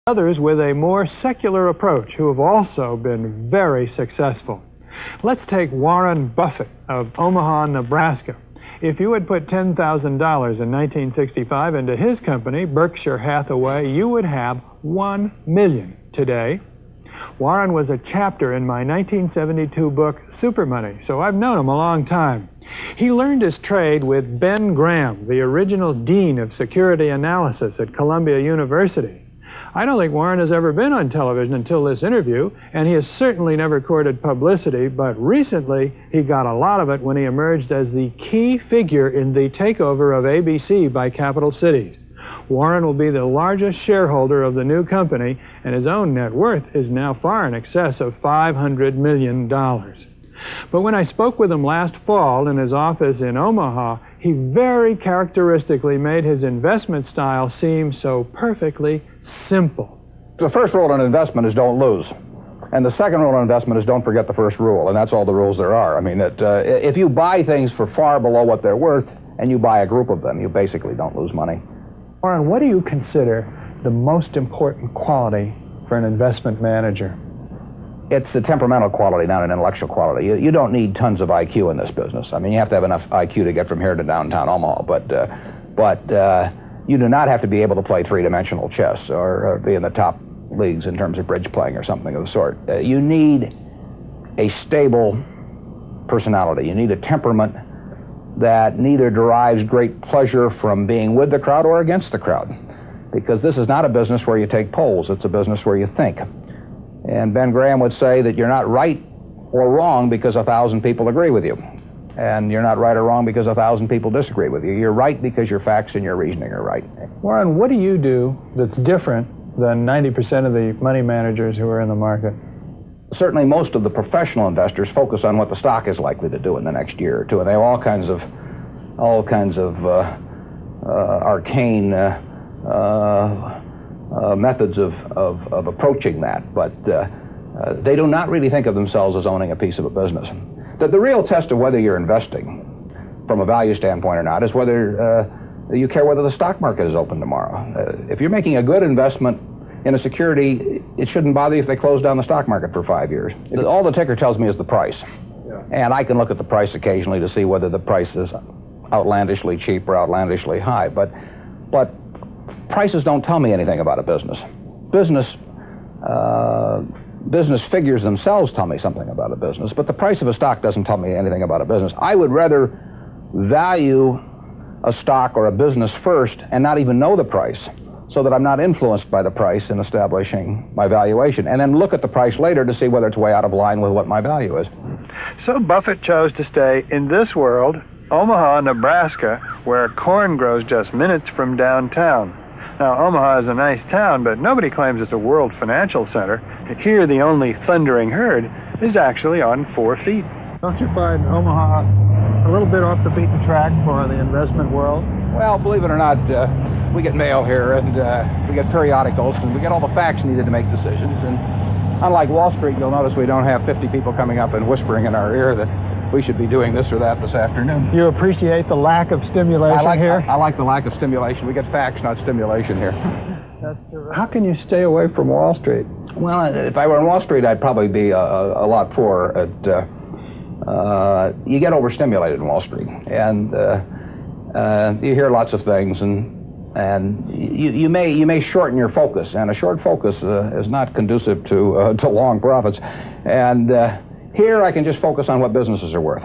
Others with a more secular approach who have also been very successful. Let's take Warren Buffett of Omaha, Nebraska. If you had put $10,000 in 1965 into his company, Berkshire Hathaway, you would have $1 million today. Warren was a chapter in my 1972 book, Super Money, so I've known him a long time. He learned his trade with Ben Graham, the original dean of security analysis at Columbia University. I don't think Warren has ever been on television until this interview, and he has certainly never courted publicity, but recently he got a lot of it when he emerged as the key figure in the takeover of ABC by Capital Cities. Warren will be the largest shareholder of the new company, and his own net worth is now far in excess of $500 million. But when I spoke with him last fall in his office in Omaha, he very characteristically made his investment style seem so perfectly simple. The first rule in investment is don't lose. And the second rule in investment is don't forget the first rule, and that's all the rules there are. I mean, if you buy things for far below what they're worth, and you buy a group of them, you basically don't lose money. Warren, what do you consider the most important quality for an investment manager? It's a temperamental quality, not an intellectual quality. You don't need tons of IQ in this business. I mean, you have to have enough IQ to get from here to downtown Omaha, but you do not have to be able to play three-dimensional chess or be in the top leagues in terms of bridge playing or something of the sort. You need a stable personality. You need a temperament that neither derives great pleasure from being with the crowd or against the crowd, because this is not a business where you take polls. It's a business where you think. And Ben Graham would say that you're not right or wrong because 1,000 people agree with you. And you're not right or wrong because 1,000 people disagree with you. You're right because your facts and your reasoning are right. Warren, what do you do that's different than 90% of the money managers who are in the market? Certainly most of the professional investors focus on what the stock is likely to do in the next year or two, and they have all kinds of arcane methods of approaching that, but they do not really think of themselves as owning a piece of a business. The real test of whether you're investing from a value standpoint or not is whether you care whether the stock market is open tomorrow. If you're making a good investment in a security, it shouldn't bother you if they close down the stock market for 5 years. All the ticker tells me is the price. Yeah. And I can look at the price occasionally to see whether the price is outlandishly cheap or outlandishly high, but prices don't tell me anything about a business. Business figures themselves tell me something about a business, but the price of a stock doesn't tell me anything about a business. I would rather value a stock or a business first and not even know the price, so that I'm not influenced by the price in establishing my valuation, and then look at the price later to see whether it's way out of line with what my value is. So Buffett chose to stay in this world, Omaha, Nebraska, where corn grows just minutes from downtown. Now, Omaha is a nice town, but nobody claims it's a world financial center. Here, the only thundering herd is actually on 4 feet. Don't you find Omaha a little bit off the beaten track for the investment world? Well, believe it or not, we get mail here, and we get periodicals, and we get all the facts needed to make decisions. And unlike Wall Street, you'll notice we don't have 50 people coming up and whispering in our ear that we should be doing this or that this afternoon. You appreciate the lack of stimulation here? I like the lack of stimulation. We get facts, not stimulation here. That's terrific. How can you stay away from Wall Street? Well, if I were on Wall Street, I'd probably be a lot poorer. You get overstimulated in Wall Street, and you hear lots of things, and you may shorten your focus, and a short focus is not conducive to long profits. And here I can just focus on what businesses are worth.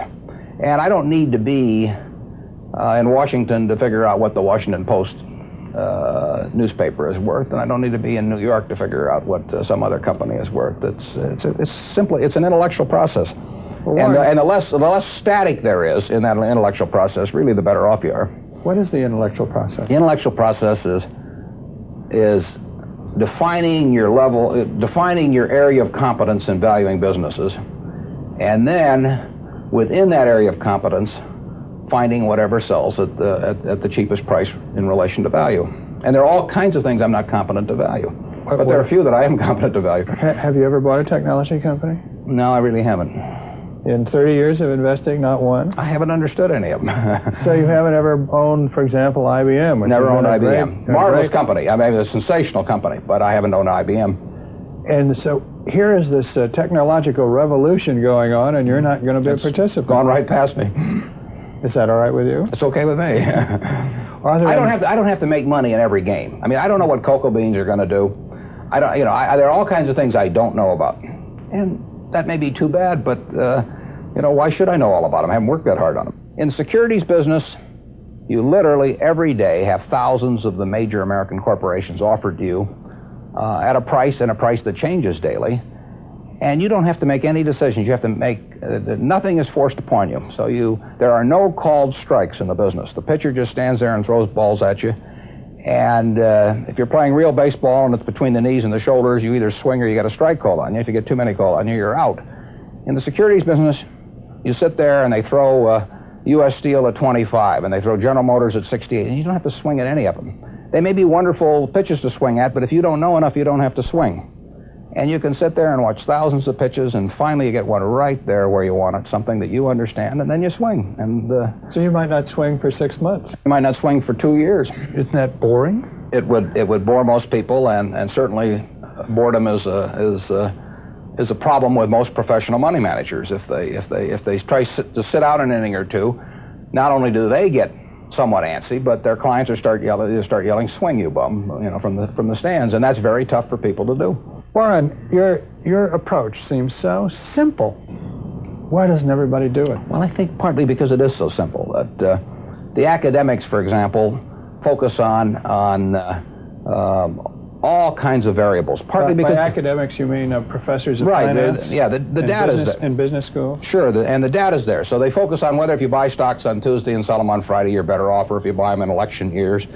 And I don't need to be in Washington to figure out what the Washington Post newspaper is worth, and I don't need to be in New York to figure out what some other company is worth. It's an intellectual process. Well, and the less static there is in that intellectual process, really the better off you are. What is the intellectual process? The intellectual process is defining your area of competence in valuing businesses, and then within that area of competence, finding whatever sells at the cheapest price in relation to value. And there are all kinds of things I'm not competent to value, but there are a few that I am competent to value. Have you ever bought a technology company? No, I really haven't. In 30 years of investing, not one? I haven't understood any of them. So you haven't ever owned, for example, IBM? Which Never owned Great, IBM. Marvelous company. I mean, a sensational company, but I haven't owned IBM. And so here is this technological revolution going on, and you're not going to be a participant. Gone right past me. Is that all right with you? It's okay with me. I don't have to make money in every game. I mean, I don't know what cocoa beans are going to do. I don't, you know, there are all kinds of things I don't know about, and that may be too bad, but you know, why should I know all about them? I haven't worked that hard on them. In the securities business, you literally every day have thousands of the major American corporations offered to you at a price that changes daily, and you don't have to make any decisions. You have to make nothing is forced upon you. So there are no called strikes in the business. The pitcher just stands there and throws balls at you, and if you're playing real baseball and it's between the knees and the shoulders, you either swing or you get a strike called on you. If you get too many called on you, you're out. In the securities business, you sit there and they throw U.S. Steel at 25 and they throw General Motors at 68, and you don't have to swing at any of them. They may be wonderful pitches to swing at, but if you don't know enough, you don't have to swing. And you can sit there and watch thousands of pitches, and finally you get one right there where you want it, something that you understand, and then you swing. And so you might not swing for 6 months. You might not swing for 2 years. Isn't that boring? It would bore most people, and certainly boredom is a problem with most professional money managers. If they try to sit out an inning or two, not only do they get somewhat antsy, but their clients start yelling, "Swing, you bum!" You know, from the stands, and that's very tough for people to do. Warren, your approach seems so simple. Why doesn't everybody do it? Well, I think partly because it is so simple. That the academics, for example, focus on all kinds of variables. Partly because by academics, you mean professors of right, finance? Yeah, the data's there. In business school? Sure, and the data's there. So they focus on whether if you buy stocks on Tuesday and sell them on Friday, you're better off, or if you buy them in election years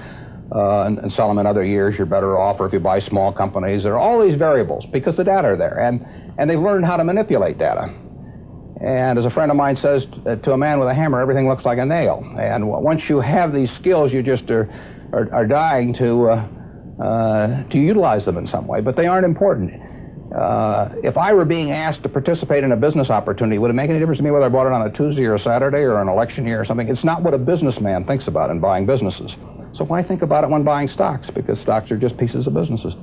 and sell them in other years, you're better off, or if you buy small companies. There are all these variables because the data are there, and they've learned how to manipulate data. And as a friend of mine says, to a man with a hammer, everything looks like a nail. And once you have these skills, you just are dying to utilize them in some way, but they aren't important. If I were being asked to participate in a business opportunity, would it make any difference to me whether I bought it on a Tuesday or a Saturday or an election year or something? It's not what a businessman thinks about in buying businesses. So why think about it when buying stocks? Because stocks are just pieces of businesses.